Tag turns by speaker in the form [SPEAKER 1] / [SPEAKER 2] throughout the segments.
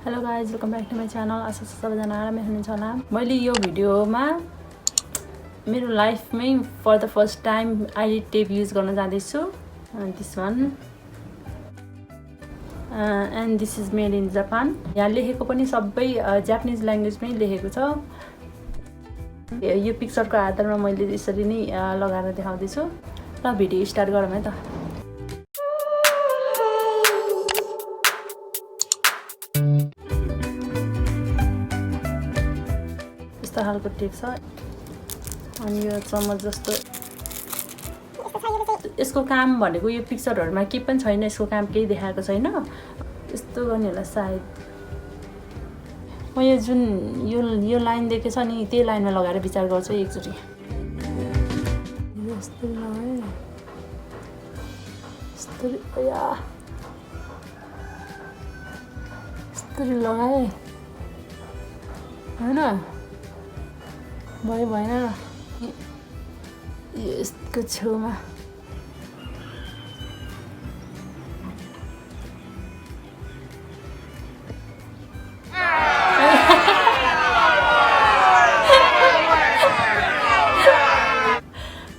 [SPEAKER 1] Hello guys, welcome back to my channel. आशा छ सबैजना आरामै हुनुहुन्छ होला। मैले यो भिडियोमा मेरो लाइफमै for the first time eyelid tape use गर्न जाँदैछु। This one and this is made in Japan. यहाँ लेखेको पनि सबै जापानिज ल्याङ्ग्वेजमै लेखेको छ। यो पिक्चरको आधारमा मैले यसरी नै लगाएर देखाउँदैछु। ल भिडियो स्टार्ट गरौँ है त। यस्तो खालको टेप छ अनि यो चम्मच जस्तो। यसको काम भनेको यो पिक्चरहरुमा के पनि छैन, यसको काम केही देखाएको छैन। यस्तो गर्ने होला सायद। म यो जुन यो लाइन देखेछ नि त्यही लाइनमा लगाएर विचार गर्छु एकचोटी। यस्तो लगाए यस्तो लगाए हैन, भयो भएन र यसको छेउमा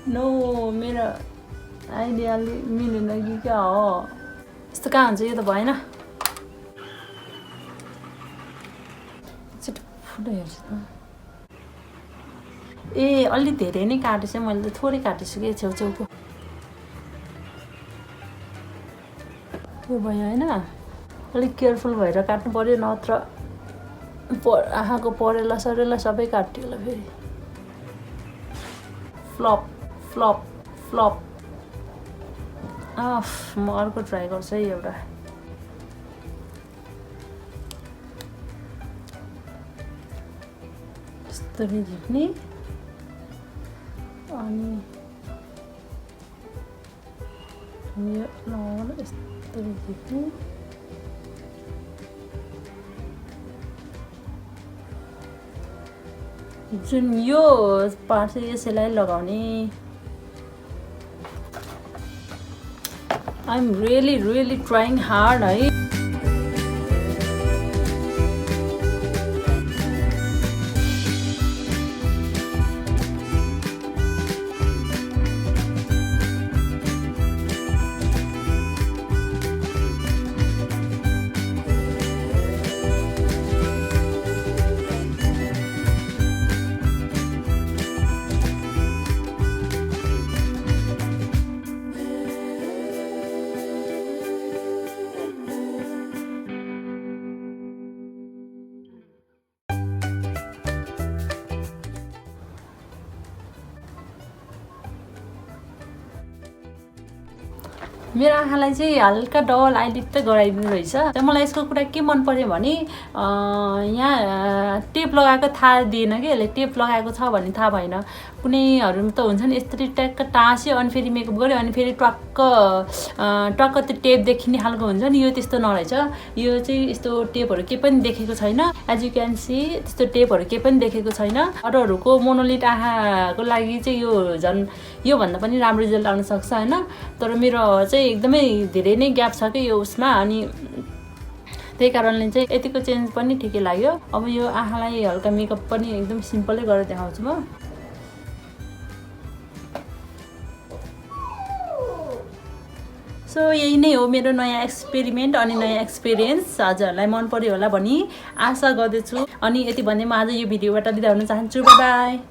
[SPEAKER 1] नो मेरो आइडियाले मिलेन कि क्या हो। यस्तो कहाँ हुन्छ, यो त भएन। फुटो हेर्छु त। ए अलि धेरै नै काटेछु, मैले त थोरै काटेछु कि छेउछेउको। यो भयो होइन, अलिक केयरफुल भएर काट्नु पर्यो, नत्र आँखाको परेला सरेला सबै काट्यो होला फेरि। Flop flop flop. म अर्को ट्राई गर्छु है। एउटा यस्तो झिक्ने अनि यो लगाउनु यस्तो झिक्ने। जुन यो पार्ट चाहिँ यसैलाई लगाउने। I am really trying hard है। मेरो आँखालाई चाहिँ हल्का डबल आइलिड त गराइदिनु रहेछ। तर मलाई यसको कुरा के मन पर्यो भने यहाँ टेप लगाएको थाहा दिएन कि, यसले टेप लगाएको छ भन्ने थाहा भएन। कुनैहरू त हुन्छ नि यस्तरी ट्याक्क टाँस्यो अनि फेरि मेकअप गर्यो अनि फेरि टक्क त्यो टेप देखिने खालको हुन्छ नि, यो त्यस्तो नरहेछ। यो चाहिँ यस्तो टेपहरू केही पनि देखेको छैन। एज यु क्यान सी त्यस्तो टेपहरू केही पनि देखेको छैन। अरूहरूको मोनोलिड आँखाको लागि चाहिँ यो झन् योभन्दा पनि राम्रो रिजल्ट आउन सक्छ होइन। तर मेरो चाहिँ एकदमै धेरै नै ग्याप छ कि यो उसमा, अनि त्यही कारणले चाहिँ यतिको चेन्ज पनि ठिकै लाग्यो। अब यो आँखालाई हल्का मेकअप पनि एकदम सिम्पलै गरेर देखाउँछु म। सो यही नै हो मेरो नयाँ एक्सपेरिमेन्ट अनि नयाँ एक्सपिरियन्स। हजुरहरूलाई मन पर्यो होला भनी आशा गर्दछु। अनि यति भन्दै म आज यो भिडियोबाट बिदा हुन चाहन्छु। By by.